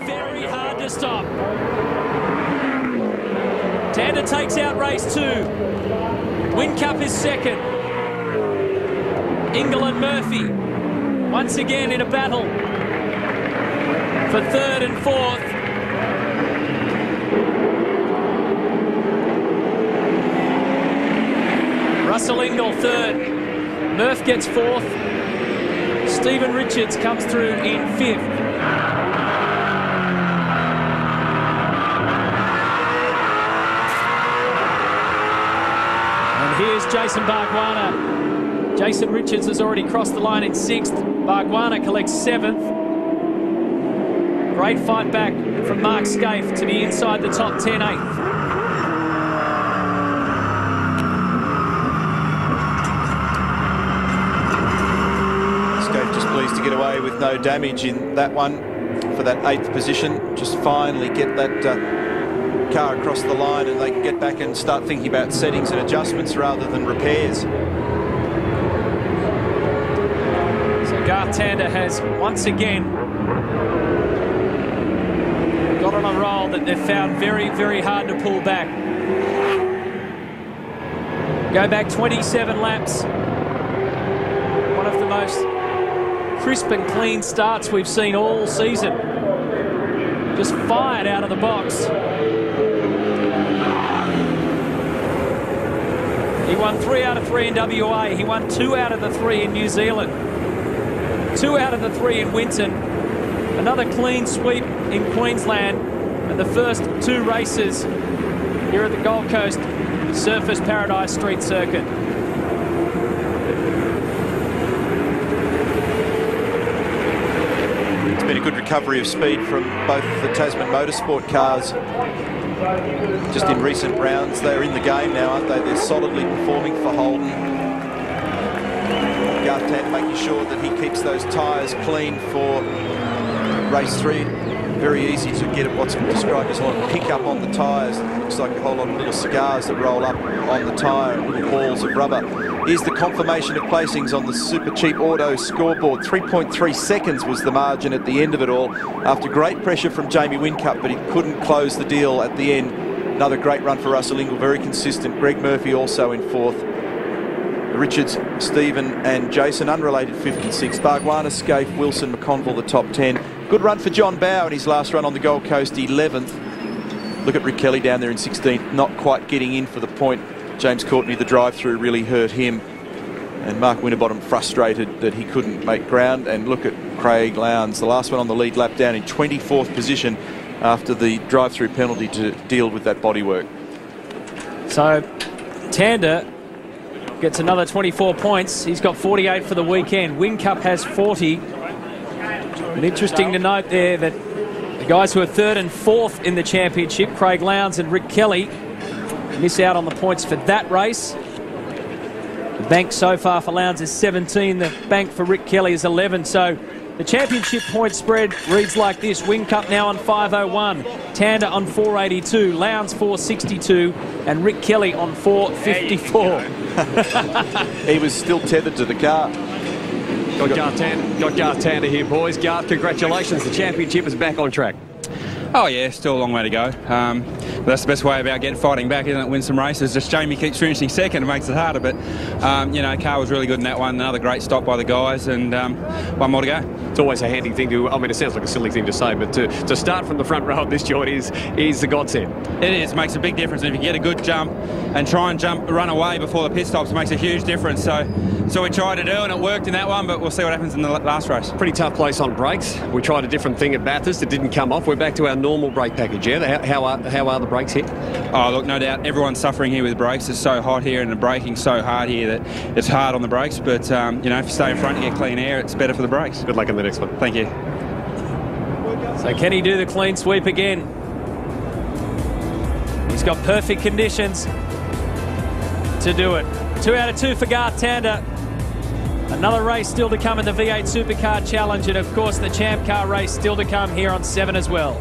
very hard to stop. Tander takes out race 2. Whincup is second. Ingle and Murphy once again in a battle for 3rd and 4th. Russell Ingle 3rd. Murph gets 4th. Stephen Richards comes through in 5th. And here's Jason Bargwanna. Jason Richards has already crossed the line in 6th. Bargwanna collects 7th. Great fight back from Mark Scaife to be inside the top 10, 8th. Just pleased to get away with no damage in that one for that 8th position. Just finally get that car across the line and they can get back and start thinking about settings and adjustments rather than repairs. So Garth Tander has once again got on a roll that they've found very, very hard to pull back. Go back 27 laps. One of the most crisp and clean starts we've seen all season. Just fired out of the box. He won 3 out of 3 in WA. He won 2 out of the 3 in New Zealand. 2 out of the 3 in Winton. Another clean sweep in Queensland. And the first 2 races here at the Gold Coast Surfers Paradise Street Circuit. Been a good recovery of speed from both the Tasman Motorsport cars just in recent rounds. They're in the game now, aren't they? They're solidly performing for Holden. Garth Tander making sure that he keeps those tyres clean for race 3. Very easy to get at what's described as a lot of pick up on the tyres. It looks like a whole lot of little cigars that roll up on the tyre, little balls of rubber. Here's the confirmation of placings on the Super Cheap Auto scoreboard. 3.3 seconds was the margin at the end of it all after great pressure from Jamie Whincup, but he couldn't close the deal at the end. Another great run for Russell Ingle, very consistent. Greg Murphy also in 4th. Richards, Stephen and Jason, unrelated 5th and 6th. Bargwanna, Scaife, Wilson, McConville, the top 10. Good run for John Bowe in his last run on the Gold Coast, 11th. Look at Rick Kelly down there in 16th, not quite getting in for the point. James Courtney, the drive-through, really hurt him. And Mark Winterbottom frustrated that he couldn't make ground. And look at Craig Lowndes, the last one on the lead lap, down in 24th position after the drive-through penalty to deal with that bodywork. So Tander gets another 24 points. He's got 48 for the weekend. Whincup has 40. And interesting to note there that the guys who are 3rd and 4th in the championship, Craig Lowndes and Rick Kelly, miss out on the points for that race. The bank so far for Lowndes is 17. The bank for Rick Kelly is 11. So the championship point spread reads like this. Whincup now on 501. Tander on 482. Lowndes 462. And Rick Kelly on 454. He was still tethered to the car. Got Garth Tander here, boys. Garth, congratulations. The championship is back on track. Oh yeah, still a long way to go. That's the best way about fighting back, isn't it? Win some races. Just Jamie keeps finishing second, it makes it harder. But you know, car was really good in that one. Another great stop by the guys, and one more to go. It's always a handy thing to. I mean, it sounds like a silly thing to say, but to start from the front row of this joint is the godsend. It is. Makes a big difference. And if you get a good jump and try and run away before the pit stops, it makes a huge difference. So we tried to do, and it worked in that one. But we'll see what happens in the last race. Pretty tough place on brakes. We tried a different thing at Bathurst. It didn't come off. We're back to our normal brake package. Yeah. How are the brakes here? Oh, look, no doubt everyone's suffering here with brakes. It's so hot here and the braking so hard here that it's hard on the brakes. But, you know, if you stay in front and get clean air, it's better for the brakes. Good luck in the next one. Thank you. So can he do the clean sweep again? He's got perfect conditions to do it. 2 out of 2 for Garth Tander. Another race still to come in the V8 Supercar Challenge, and of course the Champ Car race still to come here on 7 as well.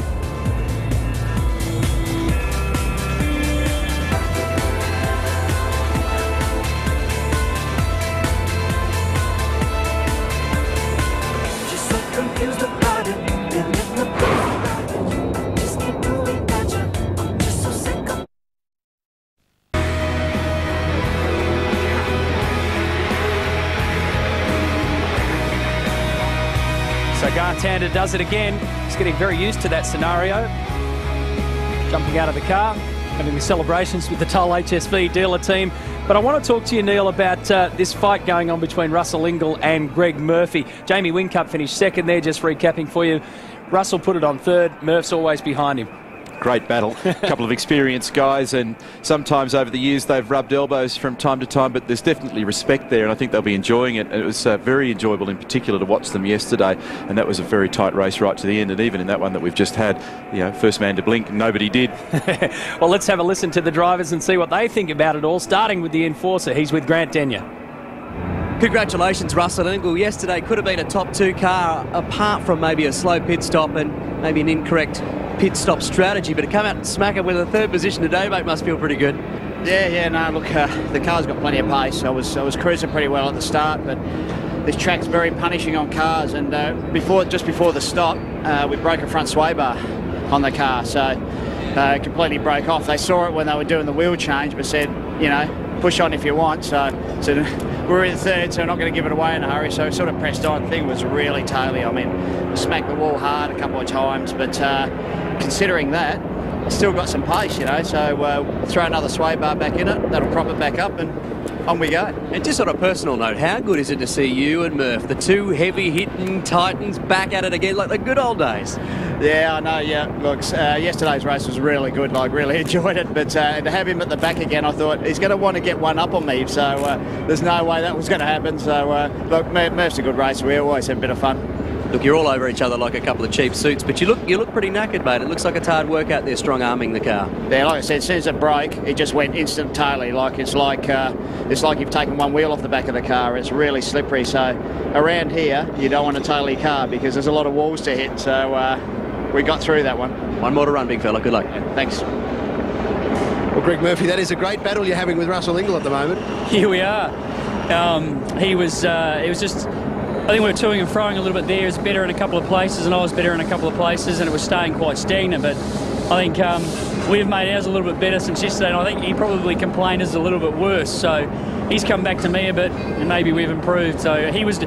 Tander does it again. He's getting very used to that scenario. Jumping out of the car, having the celebrations with the Toll HSV dealer team. But I want to talk to you, Neil, about this fight going on between Russell Ingall and Greg Murphy. Jamie Whincup finished second there, just recapping for you. Russell put it on third. Murph's always behind him. Great battle. A couple of experienced guys, and sometimes over the years they've rubbed elbows from time to time, but there's definitely respect there, and I think they'll be enjoying it. It was very enjoyable in particular to watch them yesterday, and that was a very tight race right to the end, and even in that one that we've just had, you know, first man to blink, nobody did. Well, let's have a listen to the drivers and see what they think about it all, starting with the enforcer. He's with Grant Denyer. Congratulations, Russell Ingall. Yesterday could have been a top 2 car, apart from maybe a slow pit stop and maybe an incorrect pit stop strategy, but to come out and smack it with a third position today, mate, must feel pretty good. Yeah, no, look, the car's got plenty of pace. I was cruising pretty well at the start, but this track's very punishing on cars, and just before the stop, we broke a front sway bar on the car, so it completely broke off. They saw it when they were doing the wheel change, but said, you know, push on if you want. So we're in third, so we're not going to give it away in a hurry. So sort of pressed on. Thing was really taily. I mean, smacked the wall hard a couple of times, but considering that, still got some pace, you know. So we'll throw another sway bar back in it. That'll prop it back up, and on we go. And just on a personal note, how good is it to see you and Murph, the two heavy-hitting titans, back at it again like the good old days? Yeah, I know, yeah. Look, yesterday's race was really good, like, really enjoyed it, but to have him at the back again, I thought he's going to want to get one up on me, so there's no way that was going to happen. So, look, Murph's a good racer. We always have a bit of fun. Look, you're all over each other like a couple of cheap suits, but you look pretty knackered, mate. It looks like it's hard work out there strong-arming the car. Yeah, like I said, as soon as it broke, it just went instantaneously. Like it's like you've taken one wheel off the back of the car. It's really slippery. So around here, you don't want to tail your car because there's a lot of walls to hit. So we got through that one. One more to run, big fella. Good luck. Yeah, thanks. Well, Greg Murphy, that is a great battle you're having with Russell Ingall at the moment. Here we are. It was just, I think we were toing and froing a little bit there. He was better in a couple of places and I was better in a couple of places, and it was staying quite stagnant, but I think we've made ours a little bit better since yesterday, and I think he probably complained it's a little bit worse, so he's come back to me a bit and maybe we've improved. So he was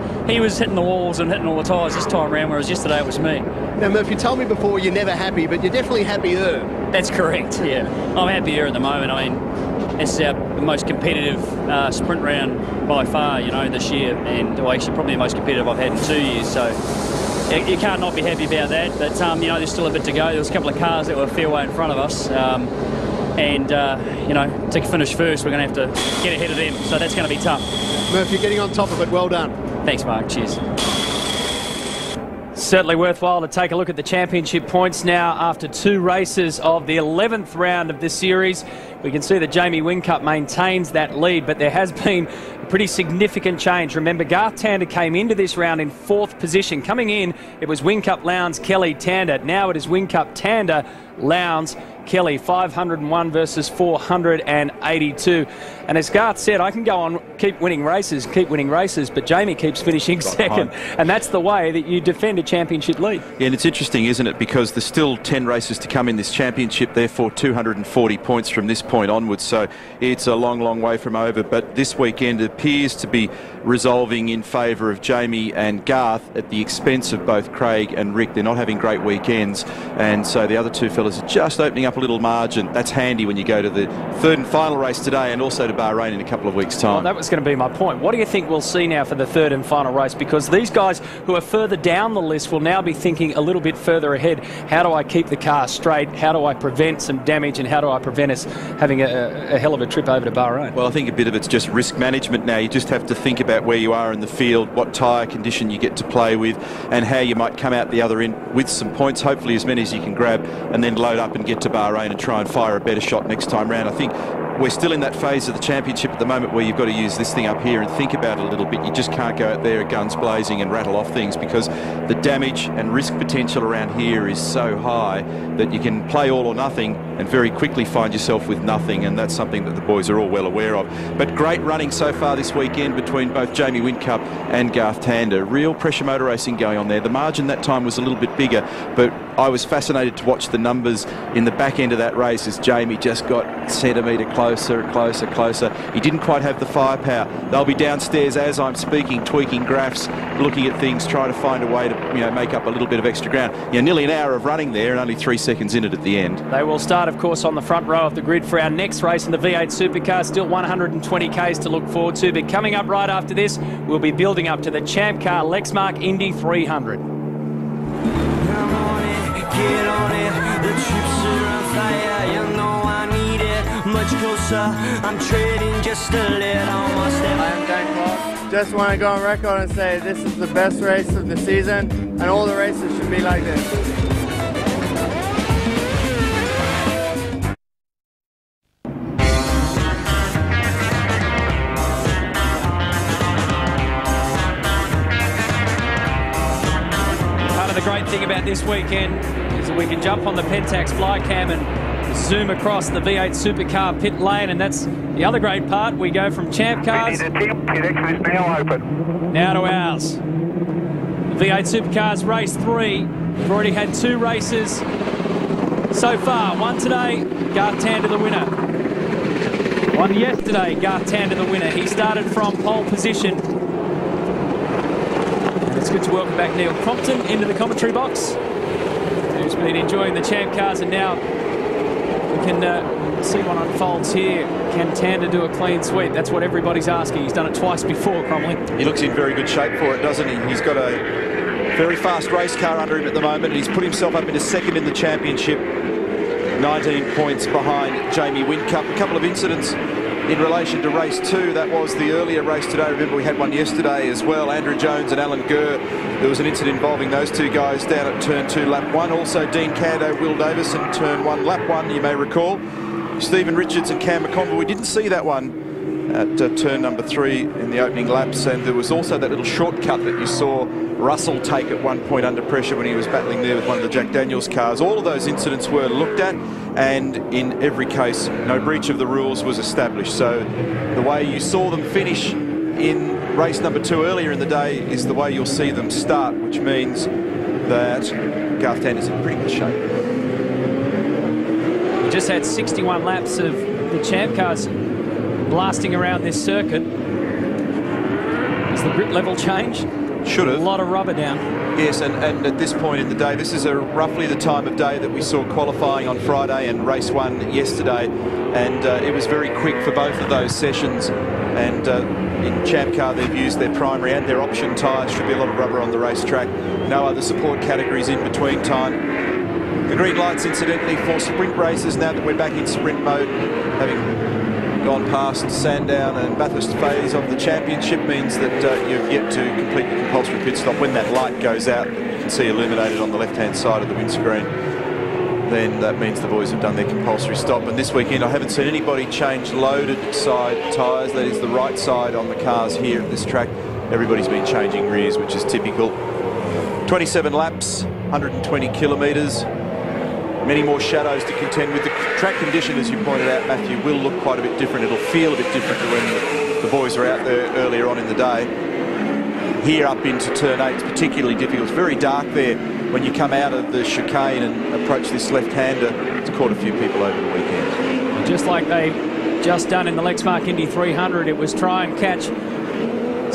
hitting the walls and hitting all the tyres this time around, whereas yesterday it was me. Now, Murph, you told me before you're never happy, but you're definitely happier. That's correct, yeah. I'm happier at the moment. I mean, it's our most competitive sprint round by far, you know, this year, and actually probably the most competitive I've had in 2 years, so you can't not be happy about that. But you know, there's still a bit to go. There was a couple of cars that were a fair way in front of us, and you know, to finish first, we're going to have to get ahead of them, so that's going to be tough. Murph, you're getting on top of it. Well done. Thanks, Mark. Cheers. Certainly worthwhile to take a look at the championship points now after 2 races of the 11th round of this series. We can see that Jamie Whincup maintains that lead, but there has been a pretty significant change. Remember, Garth Tander came into this round in 4th position. Coming in, it was Whincup, Lowndes, Kelly, Tander. Now it is Whincup, Tander, Lowndes, Kelly. 501 versus 482. And as Garth said, I can go on, keep winning races, but Jamie keeps finishing second. And that's the way that you defend a championship lead. Yeah, and it's interesting, isn't it? Because there's still 10 races to come in this championship, therefore 240 points from this point onwards. So it's a long, long way from over. But this weekend it appears to be resolving in favour of Jamie and Garth at the expense of both Craig and Rick. They're not having great weekends, and so the other two fellas are just opening up a little margin. That's handy when you go to the 3rd and final race today, and also to Bahrain in a couple of weeks' time. Well, that was going to be my point. What do you think we'll see now for the 3rd and final race? Because these guys who are further down the list will now be thinking a little bit further ahead. How do I keep the car straight? How do I prevent some damage? And how do I prevent us having a hell of a trip over to Bahrain? Well, I think a bit of it's just risk management now. You just have to think about where you are in the field, what tyre condition you get to play with, and how you might come out the other end with some points, hopefully as many as you can grab, and then load up and get to Bahrain and try and fire a better shot next time round. I think we're still in that phase of the championship at the moment where you've got to use this thing up here and think about it a little bit. You just can't go out there guns blazing and rattle off things, because the damage and risk potential around here is so high that you can play all or nothing and very quickly find yourself with nothing, and that's something that the boys are all well aware of. But great running so far this weekend between both Jamie Whincup and Garth Tander. Real pressure motor racing going on there. The margin that time was a little bit bigger, but I was fascinated to watch the numbers in the back end of that race as Jamie just got centimetre closer. He didn't quite have the firepower. They'll be downstairs as I'm speaking, tweaking graphs, looking at things, trying to find a way to make up a little bit of extra ground. Nearly an hour of running there and only 3 seconds in it at the end. They will start, of course, on the front row of the grid for our next race in the V8 Supercar. Still 120 Ks to look forward to, but coming up right after this, we'll be building up to the Champ Car Lexmark Indy 300. Come on in, get on it. The troops are on fire, you know I need it. Much closer, I'm trading just a little more step. I am Dan Clark. Just want to go on record and say this is the best race of the season, and all the races should be like this. The great thing about this weekend is that we can jump on the Pentax Flycam and zoom across the V8 Supercar pit lane, and that's the other great part. We go from Champ Cars pit exit is now open. Now to ours. The V8 Supercars race 3. We've already had 2 races so far. One today, Garth Tander the winner. One yesterday, Garth Tander the winner. He started from pole position. It's good to welcome back Neil Crompton into the commentary box, who's been enjoying the Champ Cars, and now we can see what unfolds here. Can Tander do a clean sweep? That's what everybody's asking. He's done it twice before, Cromley. He looks in very good shape for it, doesn't he? He's got a very fast race car under him at the moment, and he's put himself up into second in the championship, 19 points behind Jamie Whincup. A couple of incidents in relation to race 2. That was the earlier race today. Remember, we had one yesterday as well. Andrew Jones and Alan Gurr. There was an incident involving those 2 guys down at turn 2, lap 1. Also Dean Cando, Will Davison, turn 1, lap 1, you may recall. Stephen Richards and Cam McConville. We didn't see that one at turn number 3 in the opening laps, and there was also that little shortcut that you saw Russell take at one point under pressure when he was battling there with one of the Jack Daniels cars. All of those incidents were looked at, and in every case no breach of the rules was established. So the way you saw them finish in race number 2 earlier in the day is the way you'll see them start, which means that Garth Tander's in pretty good shape. We just had 61 laps of the Champ Cars blasting around this circuit. Has the grip level changed? Should have. A lot of rubber down. Yes, and at this point in the day, this is roughly the time of day that we saw qualifying on Friday and race 1 yesterday, and it was very quick for both of those sessions. And in Champ Car, they've used their primary and their option tyres. Should be a lot of rubber on the racetrack. No other support categories in between time. The green lights, incidentally, for sprint races, now that we're back in sprint mode, having gone past Sandown and Bathurst phase of the championship, means that you've yet to complete the compulsory pit stop. When that light goes out, you can see illuminated on the left-hand side of the windscreen, then that means the boys have done their compulsory stop. And this weekend I haven't seen anybody change loaded side tyres, that is the right side on the cars here at this track. Everybody's been changing rears, which is typical. 27 laps, 120 kilometres. Many more shadows to contend with. The track condition, as you pointed out, Matthew, will look quite a bit different. It'll feel a bit different to when the boys were out there earlier on in the day. Here up into turn 8, it's particularly difficult. It's very dark there when you come out of the chicane and approach this left-hander. It's caught a few people over the weekend. And just like they've just done in the Lexmark Indy 300, it was try and catch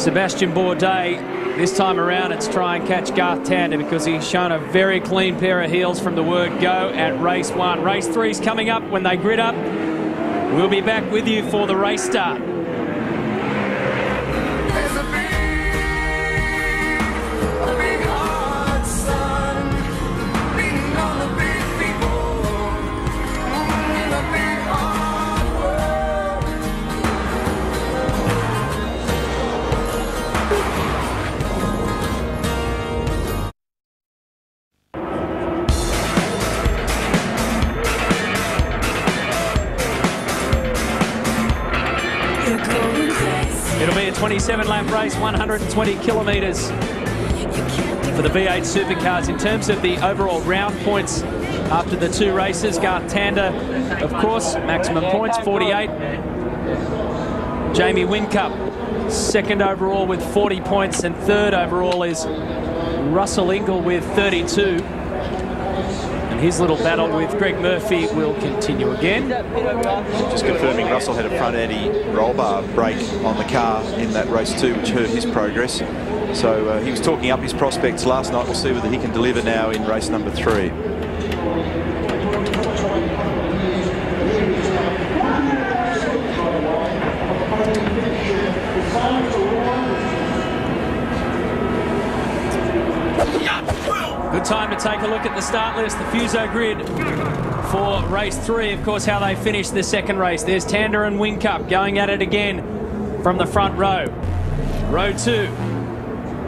Sebastian Bourdais. This time around, it's try and catch Garth Tander, because he's shown a very clean pair of heels from the word go at race 1. Race 3's coming up when they grid up. We'll be back with you for the race start. It'll be a 27-lap race, 120 kilometres for the V8 Supercars. In terms of the overall round points after the 2 races, Garth Tander, of course, maximum points, 48. Jamie Whincup, second overall with 40 points, and third overall is Russell Ingall with 32. And his little battle with Greg Murphy will continue again. Just confirming Russell had a front eddy roll bar break on the car in that race 2, which hurt his progress. So he was talking up his prospects last night. We'll see whether he can deliver now in race number 3. Good time to take a look at the start list, the Fuso grid for race 3. Of course, how they finished the second race. There's Tander and Whincup going at it again from the front row. Row 2.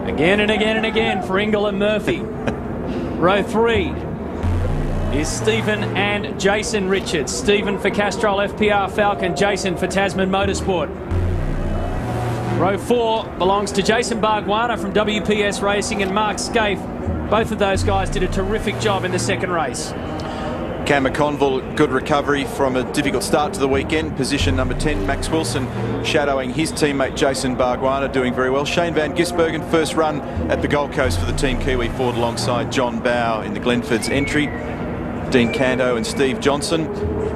Again and again and again for Ingle and Murphy. Row 3 is Stephen and Jason Richards. Stephen for Castrol FPR Falcon, Jason for Tasman Motorsport. Row 4 belongs to Jason Bargwanna from WPS Racing and Mark Scaife. Both of those guys did a terrific job in the second race. Cam McConville, good recovery from a difficult start to the weekend. Position number 10, Max Wilson, shadowing his teammate Jason Bargwanna, doing very well. Shane Van Gisbergen, first run at the Gold Coast for the Team Kiwi Ford alongside John Bowe in the Glenfords entry. Dean Canto and Steve Johnson.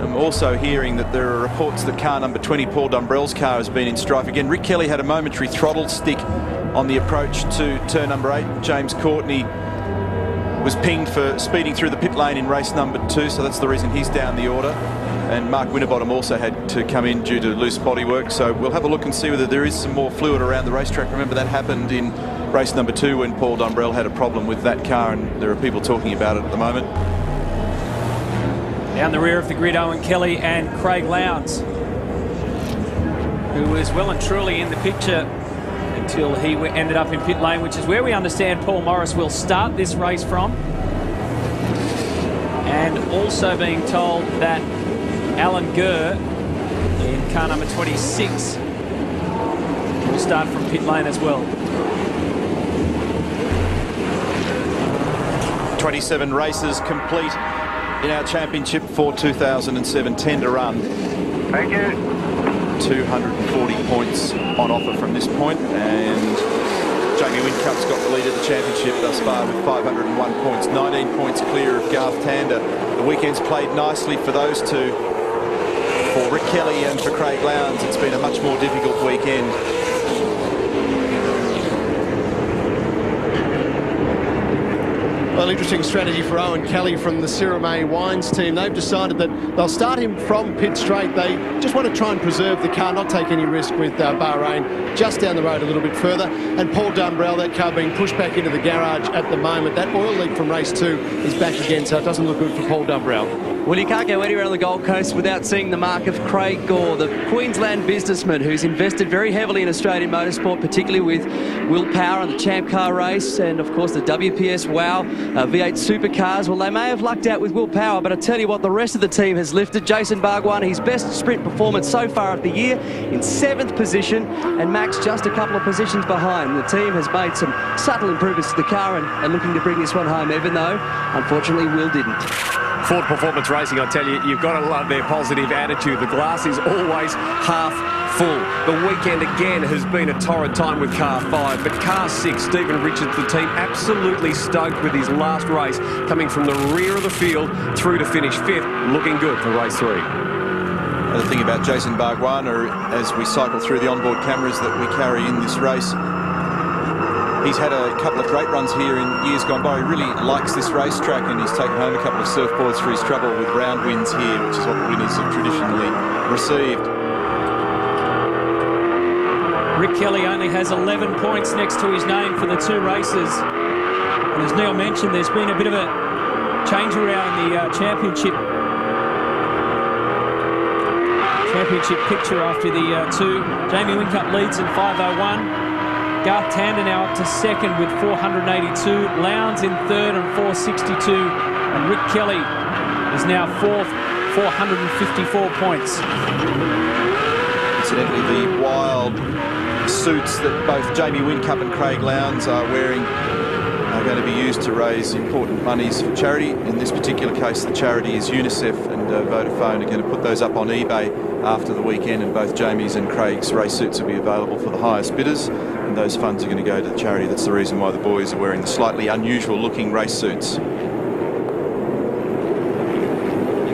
I'm also hearing that there are reports that car number 20, Paul Dumbrell's car, has been in strife again. Rick Kelly had a momentary throttle stick on the approach to turn number 8. James Courtney was pinged for speeding through the pit lane in race number 2, so that's the reason he's down the order. And Mark Winterbottom also had to come in due to loose bodywork, so we'll have a look and see whether there is some more fluid around the racetrack. Remember, that happened in race number 2 when Paul Dumbrell had a problem with that car, and there are people talking about it at the moment. Down the rear of the grid, Owen Kelly and Craig Lowndes, who was well and truly in the picture until he ended up in pit lane, which is where we understand Paul Morris will start this race from. And also being told that Alan Gurr in car number 26 will start from pit lane as well. 27 races complete in our championship for 2007. 10 to run. Thank you. 240 points on offer from this point, and Jamie Whincup's got the lead of the championship thus far with 501 points, 19 points clear of Garth Tander. The weekend's played nicely for those two. For Rick Kelly and for Craig Lowndes, it's been a much more difficult weekend. Well, interesting strategy for Owen Kelly from the Sirame Wines team. They've decided that they'll start him from pit straight. They just want to try and preserve the car, not take any risk with Bahrain, just down the road a little bit further. And Paul Dumbrell, that car being pushed back into the garage at the moment. That oil leak from race 2 is back again, so it doesn't look good for Paul Dumbrell. Well, you can't go anywhere on the Gold Coast without seeing the mark of Craig Gore, the Queensland businessman who's invested very heavily in Australian motorsport, particularly with Will Power on the Champ Car race and, of course, the WPS WOW V8 Supercars. Well, they may have lucked out with Will Power, but I tell you what, the rest of the team has lifted. Jason Bargwanna, his best sprint performance so far of the year, in 7th position, and Max just a couple of positions behind. The team has made some subtle improvements to the car and looking to bring this one home, even though, unfortunately, Will didn't. Ford Performance Racing, I tell you, you've got to love their positive attitude. The glass is always half full. The weekend again has been a torrid time with car 5, but car 6, Stephen Richards, the team, absolutely stoked with his last race, coming from the rear of the field through to finish 5th, looking good for race 3. The thing about Jason Bargwanna, as we cycle through the onboard cameras that we carry in this race, he's had a couple of great runs here in years gone by. He really likes this racetrack, and he's taken home a couple of surfboards for his trouble with round wins here, which is what the winners have traditionally received. Rick Kelly only has 11 points next to his name for the 2 races. And as Neil mentioned, there's been a bit of a change around the championship picture after the 2. Jamie Whincup leads in 5:01. Garth Tander now up to 2nd with 482. Lowndes in 3rd and 462. And Rick Kelly is now 4th, 454 points. Incidentally, the wild suits that both Jamie Whincup and Craig Lowndes are wearing are going to be used to raise important monies for charity. In this particular case, the charity is UNICEF, and Vodafone are going to put those up on eBay after the weekend, and both Jamie's and Craig's race suits will be available for the highest bidders, and those funds are going to go to the charity. That's the reason why the boys are wearing the slightly unusual looking race suits.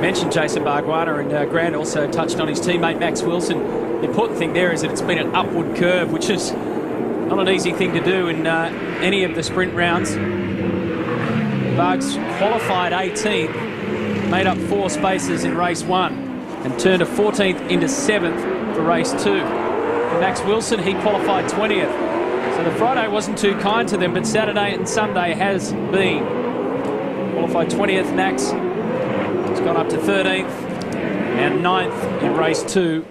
mentioned Jason Bargwanna, and Grant also touched on his teammate Max Wilson. The important thing there is that it's been an upward curve, which is not an easy thing to do in any of the sprint rounds. Bargs qualified 18th, made up 4 spaces in race 1, and turned a 14th into 7th for race 2. For Max Wilson, he qualified 20th. So the Friday wasn't too kind to them, but Saturday and Sunday has been. Qualified 20th, Max. He's gone up to 13th and 9th in race 2.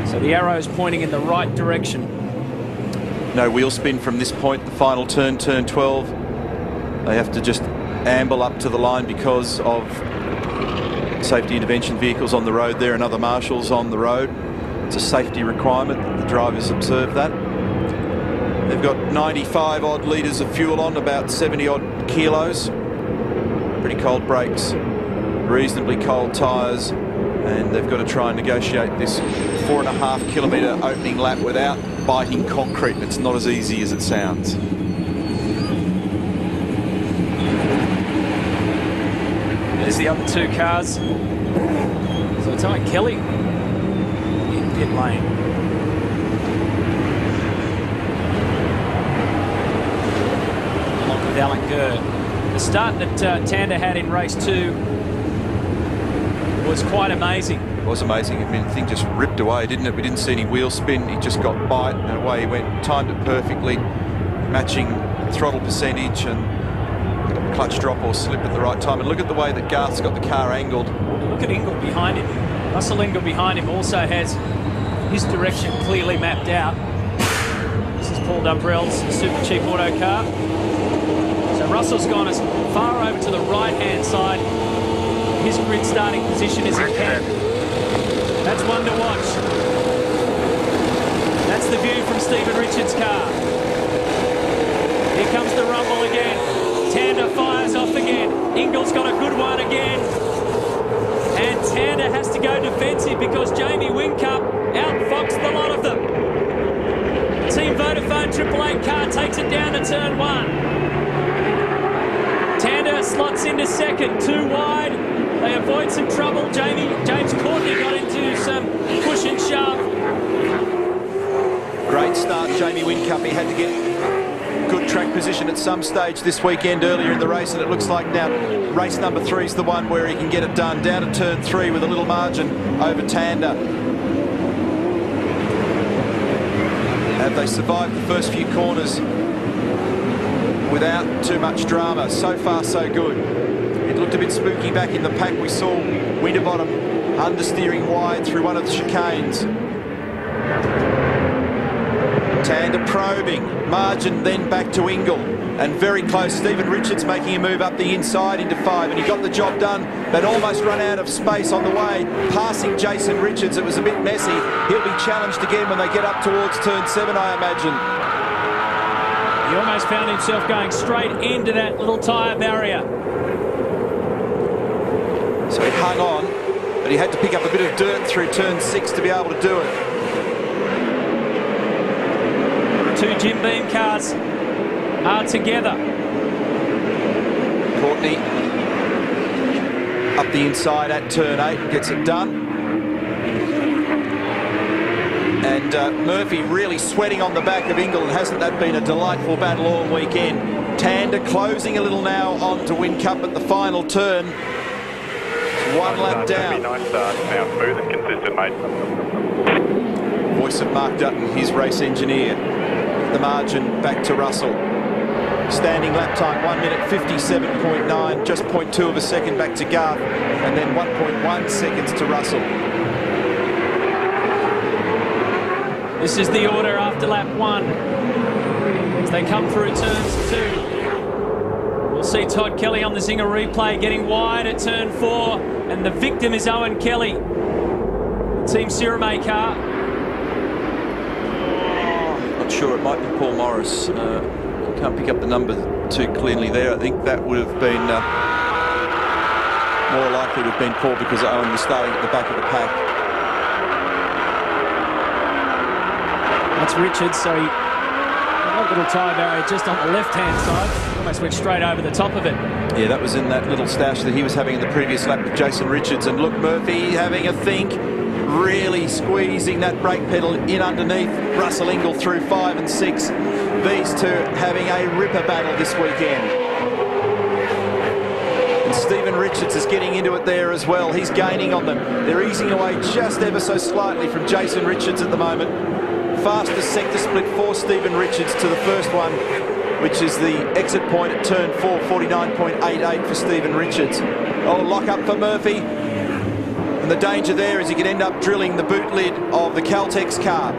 So the arrow's pointing in the right direction. No wheel spin from this point, the final turn, turn 12. They have to just amble up to the line because of safety intervention vehicles on the road there and other marshals on the road. It's a safety requirement. The drivers observe that. They've got 95 odd litres of fuel on, about 70 odd kilos. Pretty cold brakes, reasonably cold tyres, and they've got to try and negotiate this 4.5 kilometre opening lap without biting concrete. It's not as easy as it sounds. There's the other 2 cars. So it's Owen Kelly in pit lane. Along with Alan Gurr. The start that Tander had in race 2 was quite amazing. It was amazing. I mean, the thing just ripped away, didn't it? We didn't see any wheel spin. He just got bite and away he went. Timed it perfectly, matching throttle percentage and clutch drop or slip at the right time. And look at the way that Garth's got the car angled. Look at Ingle behind him. Russell Ingle behind him also has his direction clearly mapped out. This is Paul Dumbrell's Super Cheap Auto car. So Russell's gone as far over to the right-hand side. His grid starting position as he can. That's one to watch. That's the view from Stephen Richards' car. Here comes the rumble again. Tander fires off again. Ingle's got a good one again. And Tander has to go defensive because Jamie Whincup outfoxed the lot of them. Team Vodafone 888 car takes it down to turn 1. Tander slots into second, 2 wide. They avoid some trouble. James Courtney got into some push and shove. Great start, Jamie Whincup. He had to get good track position at some stage this weekend earlier in the race, and it looks like now race number 3 is the one where he can get it done. Down to turn 3 with a little margin over Tander. Have they survived the first few corners without too much drama? So far, so good. It looked a bit spooky back in the pack. We saw Winterbottom understeering wide through one of the chicanes. Tander probing, margin then back to Ingle, and very close. Stephen Richards making a move up the inside into 5, and he got the job done, but almost run out of space on the way, passing Jason Richards. It was a bit messy. He'll be challenged again when they get up towards turn 7, I imagine. He almost found himself going straight into that little tyre barrier. So he hung on, but he had to pick up a bit of dirt through turn 6 to be able to do it. 2 Jim Beam cars are together. Courtney up the inside at turn 8, gets it done. And Murphy really sweating on the back of Ingle, and hasn't that been a delightful battle all weekend? Tander closing a little now on to Whincup at the final turn. 1 lap down. Nice start. Now smooth and consistent, mate. Voice of Mark Dutton, his race engineer. The margin back to Russell. Standing lap time 1 minute 57.9, just 0.2 of a second back to Garth, and then 1.1 seconds to Russell. This is the order after lap 1 as they come through turns 2. We'll see Todd Kelly on the Zinger replay getting wide at turn 4, and the victim is Owen Kelly. Team Sirame car. Not sure, it might be Paul Morris. Can't pick up the number too cleanly there. I think that would have been more likely to have been Paul, because Owen was starting at the back of the pack. That's Richards, so he got Short little tyre barrier just on the left-hand side. Almost went straight over the top of it. Yeah, that was in that little stash that he was having in the previous lap with Jason Richards. And look, Murphy having a think, really squeezing that brake pedal in underneath. Russell Ingall through 5 and 6. These two having a ripper battle this weekend. And Stephen Richards is getting into it there as well. He's gaining on them. They're easing away just ever so slightly from Jason Richards at the moment. Fastest sector split for Stephen Richards to the first one, which is the exit point at turn 4, 49.88 for Stephen Richards. Oh, lock up for Murphy. And the danger there is he could end up drilling the boot lid of the Caltex car.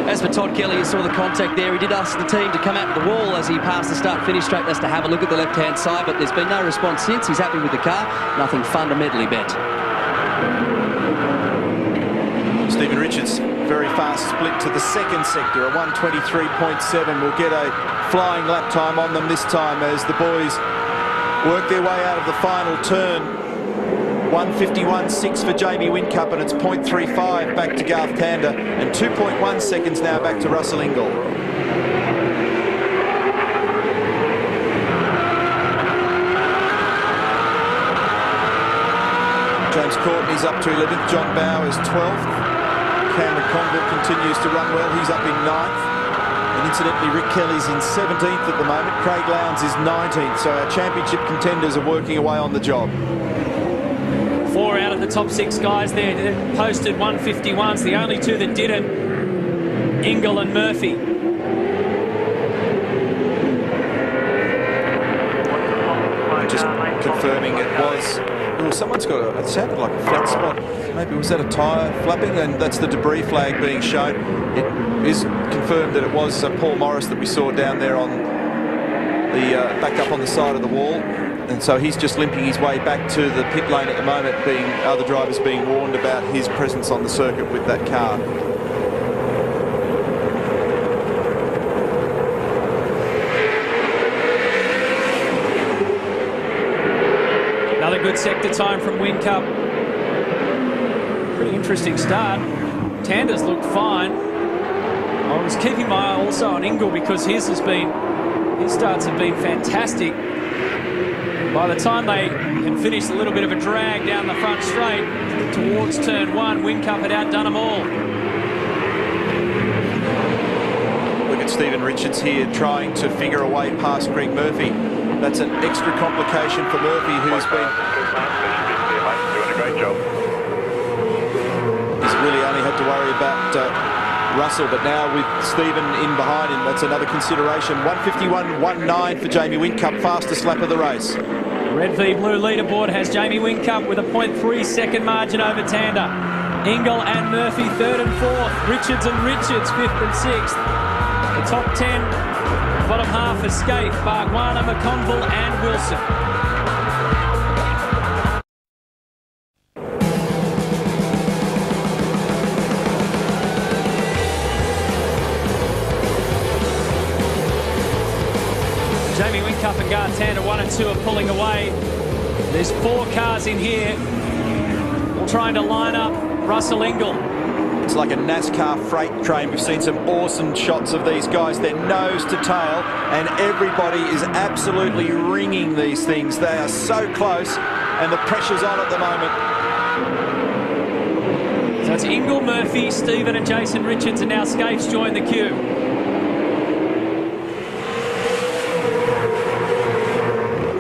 As for Todd Kelly, you saw the contact there. He did ask the team to come out to the wall as he passed the start-finish straight just to have a look at the left-hand side, but there's been no response since. He's happy with the car. Nothing fundamentally bent. Stephen Richards, very fast split to the second sector, a 1:23.7. Will get a flying lap time on them this time as the boys work their way out of the final turn. 1:51.6 for Jamie Whincup, and it's 0.35 back to Garth Tander, and 2.1 seconds now back to Russell Ingall. James Courtney's up to 11th, John Bowers 12th. Cameron Conville continues to run well, he's up in 9th. And incidentally, Rick Kelly's in 17th at the moment, Craig Lowndes is 19th, so our championship contenders are working away on the job. 4 out of the top 6 guys there that posted 151s. The only 2 that didn't, Ingall and Murphy. Just confirming it was... Oh, someone's got a... It sounded like a flat spot. Maybe was that a tyre flapping? And that's the debris flag being shown. It is confirmed that it was Paul Morris that we saw down there on the... back up on the side of the wall. And so he's just limping his way back to the pit lane at the moment, being other drivers being warned about his presence on the circuit with that car. Another good sector time from Whincup. Pretty interesting start. Tander's looked fine. I was keeping my eye also on Ingall because his starts have been fantastic. By the time they had finished a little bit of a drag down the front straight towards turn 1, Whincup had outdone them all. Look at Stephen Richards here trying to figure a way past Greg Murphy. That's an extra complication for Murphy, who's been... Doing a great job. He's really only had to worry about Russell, but now with Stephen in behind him, that's another consideration. 1:51.19 for Jamie Whincup, fastest lap of the race. Red v Blue leaderboard has Jamie Whincup with a 0.3 second margin over Tander. Ingall and Murphy 3rd and 4th. Richards and Richards 5th and 6th. The top 10, bottom half is Scaife, Bargwanna, McConville and Wilson. Jamie Whincup and Garth Tander 1 and 2 are pulling away. There's 4 cars in here, all trying to line up Russell Ingall. It's like a NASCAR freight train. We've seen some awesome shots of these guys. They're nose to tail, and everybody is absolutely ringing these things. They are so close, and the pressure's on at the moment. So it's Ingall, Murphy, Stephen and Jason Richards, and now Scaife's joined the queue.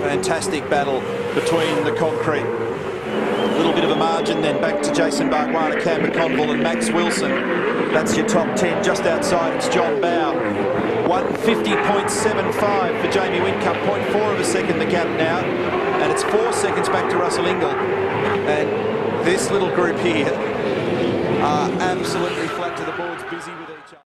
Fantastic battle between the concrete. A little bit of a margin then back to Jason Bargwanna, Cam McConville and Max Wilson. That's your top 10. Just outside, it's John Bow. 1:50.75 for Jamie Whincup, 0.4 of a second the gap now. And it's 4 seconds back to Russell Ingall. And this little group here are absolutely flat to the boards, busy with each other.